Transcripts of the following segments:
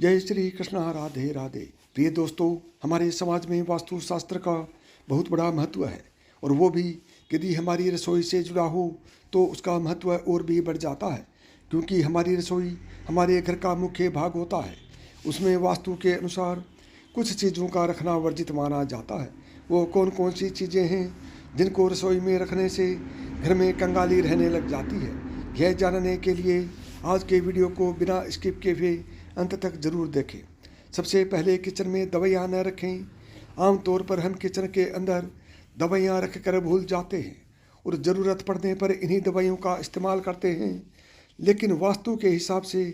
जय श्री कृष्णा, राधे राधे। प्रिय दोस्तों, हमारे समाज में वास्तुशास्त्र का बहुत बड़ा महत्व है और वो भी यदि हमारी रसोई से जुड़ा हो तो उसका महत्व और भी बढ़ जाता है, क्योंकि हमारी रसोई हमारे घर का मुख्य भाग होता है। उसमें वास्तु के अनुसार कुछ चीज़ों का रखना वर्जित माना जाता है। वो कौन कौन सी चीज़ें हैं जिनको रसोई में रखने से घर में कंगाली रहने लग जाती है, यह जानने के लिए आज के वीडियो को बिना स्किप किए हुए अंत तक जरूर देखें। सबसे पहले किचन में दवाइयाँ न रखें। आमतौर पर हम किचन के अंदर दवाइयाँ रख कर भूल जाते हैं और ज़रूरत पड़ने पर इन्हीं दवाइयों का इस्तेमाल करते हैं, लेकिन वास्तु के हिसाब से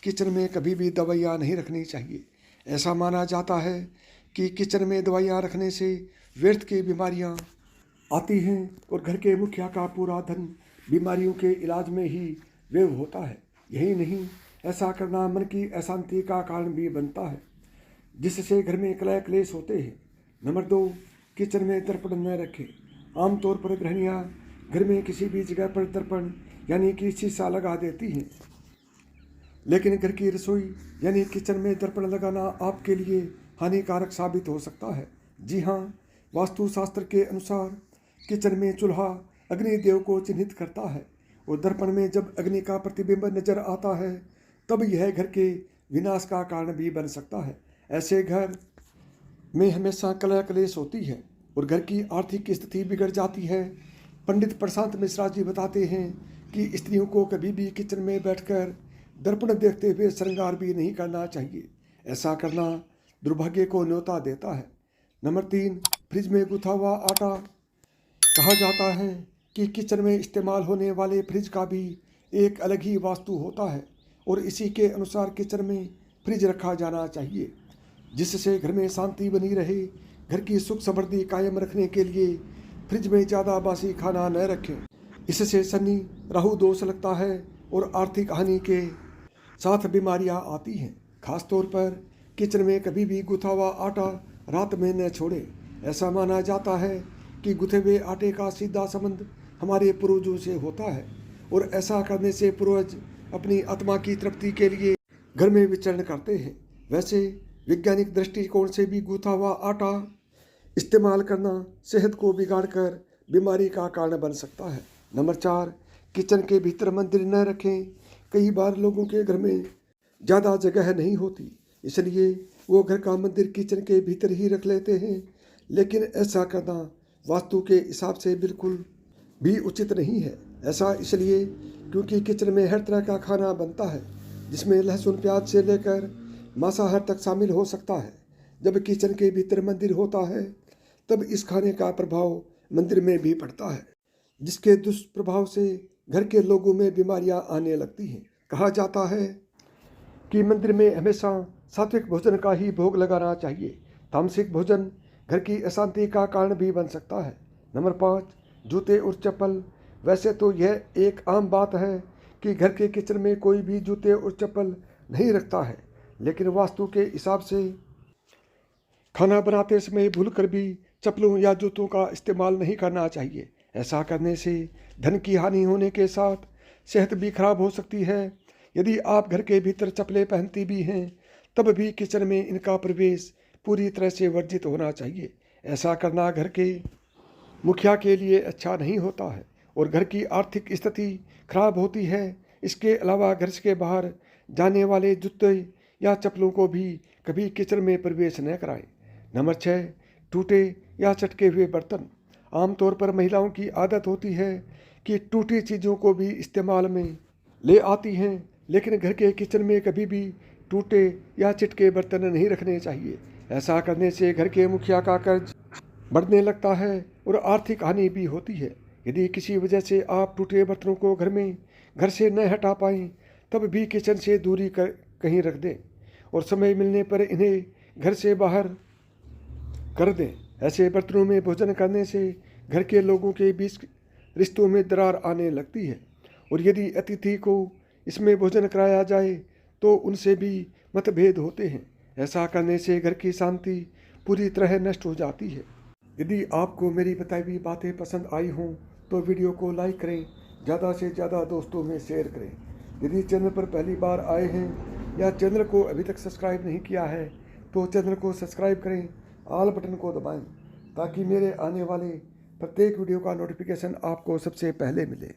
किचन में कभी भी दवाइयाँ नहीं रखनी चाहिए। ऐसा माना जाता है कि किचन में दवाइयाँ रखने से व्यर्थ की बीमारियाँ आती हैं और घर के मुखिया का पूरा धन बीमारियों के इलाज में ही व्यय होता है। यही नहीं, ऐसा करना मन की अशांति का कारण भी बनता है, जिससे घर में कलह क्लेश होते हैं। नंबर 2, किचन में दर्पण न रखें। आमतौर पर गृहिणियाँ घर में किसी भी जगह पर दर्पण यानी कि शीशा लगा देती हैं, लेकिन घर की रसोई यानी किचन में दर्पण लगाना आपके लिए हानिकारक साबित हो सकता है। जी हाँ, वास्तुशास्त्र के अनुसार किचन में चूल्हा अग्निदेव को चिन्हित करता है और दर्पण में जब अग्नि का प्रतिबिंब नजर आता है तब यह घर के विनाश का कारण भी बन सकता है। ऐसे घर में हमेशा कलह क्लेश होती है और घर की आर्थिक स्थिति बिगड़ जाती है। पंडित प्रशांत मिश्रा जी बताते हैं कि स्त्रियों को कभी भी किचन में बैठकर दर्पण देखते हुए श्रृंगार भी नहीं करना चाहिए। ऐसा करना दुर्भाग्य को न्योता देता है। नंबर 3, फ्रिज में गुथा हुआ आटा। कहा जाता है कि किचन में इस्तेमाल होने वाले फ्रिज का भी एक अलग ही वास्तु होता है और इसी के अनुसार किचन में फ्रिज रखा जाना चाहिए, जिससे घर में शांति बनी रहे। घर की सुख समृद्धि कायम रखने के लिए फ्रिज में ज़्यादा बासी खाना न रखें। इससे शनि राहु दोष लगता है और आर्थिक हानि के साथ बीमारियां आती हैं। खासतौर पर किचन में कभी भी गुथा हुआ आटा रात में न छोड़ें। ऐसा माना जाता है कि गुथे हुए आटे का सीधा संबंध हमारे पूर्वजों से होता है और ऐसा करने से पूर्वज अपनी आत्मा की तृप्ति के लिए घर में विचरण करते हैं। वैसे वैज्ञानिक दृष्टिकोण से भी गूथा हुआ आटा इस्तेमाल करना सेहत को बिगाड़कर बीमारी का कारण बन सकता है। नंबर 4, किचन के भीतर मंदिर न रखें। कई बार लोगों के घर में ज़्यादा जगह नहीं होती, इसलिए वो घर का मंदिर किचन के भीतर ही रख लेते हैं, लेकिन ऐसा करना वास्तु के हिसाब से बिल्कुल भी उचित नहीं है। ऐसा इसलिए क्योंकि किचन में हर तरह का खाना बनता है, जिसमें लहसुन प्याज से लेकर मांसाहार तक शामिल हो सकता है। जब किचन के भीतर मंदिर होता है तब इस खाने का प्रभाव मंदिर में भी पड़ता है, जिसके दुष्प्रभाव से घर के लोगों में बीमारियां आने लगती हैं। कहा जाता है कि मंदिर में हमेशा सात्विक भोजन का ही भोग लगाना चाहिए। तामसिक भोजन घर की अशांति का कारण भी बन सकता है। नंबर 5, जूते और चप्पल। वैसे तो यह एक आम बात है कि घर के किचन में कोई भी जूते और चप्पल नहीं रखता है, लेकिन वास्तु के हिसाब से खाना बनाते समय भूलकर भी चप्पलों या जूतों का इस्तेमाल नहीं करना चाहिए। ऐसा करने से धन की हानि होने के साथ सेहत भी खराब हो सकती है। यदि आप घर के भीतर चप्पलें पहनती भी हैं तब भी किचन में इनका प्रवेश पूरी तरह से वर्जित होना चाहिए। ऐसा करना घर के मुखिया के लिए अच्छा नहीं होता है और घर की आर्थिक स्थिति खराब होती है। इसके अलावा घर के बाहर जाने वाले जूते या चप्पलों को भी कभी किचन में प्रवेश न कराएं। नंबर 6, टूटे या चटके हुए बर्तन। आमतौर पर महिलाओं की आदत होती है कि टूटी चीज़ों को भी इस्तेमाल में ले आती हैं, लेकिन घर के किचन में कभी भी टूटे या चिटके बर्तन नहीं रखने चाहिए। ऐसा करने से घर के मुखिया का कर्ज बढ़ने लगता है और आर्थिक हानि भी होती है। यदि किसी वजह से आप टूटे बर्तनों को घर से न हटा पाएँ तब भी किचन से दूरी कहीं रख दें और समय मिलने पर इन्हें घर से बाहर कर दें। ऐसे बर्तनों में भोजन करने से घर के लोगों के बीच रिश्तों में दरार आने लगती है और यदि अतिथि को इसमें भोजन कराया जाए तो उनसे भी मतभेद होते हैं। ऐसा करने से घर की शांति पूरी तरह नष्ट हो जाती है। यदि आपको मेरी बताई हुई बातें पसंद आई हों तो वीडियो को लाइक करें, ज़्यादा से ज़्यादा दोस्तों में शेयर करें। यदि चैनल पर पहली बार आए हैं या चैनल को अभी तक सब्सक्राइब नहीं किया है तो चैनल को सब्सक्राइब करें, ऑल बटन को दबाएं ताकि मेरे आने वाले प्रत्येक वीडियो का नोटिफिकेशन आपको सबसे पहले मिले।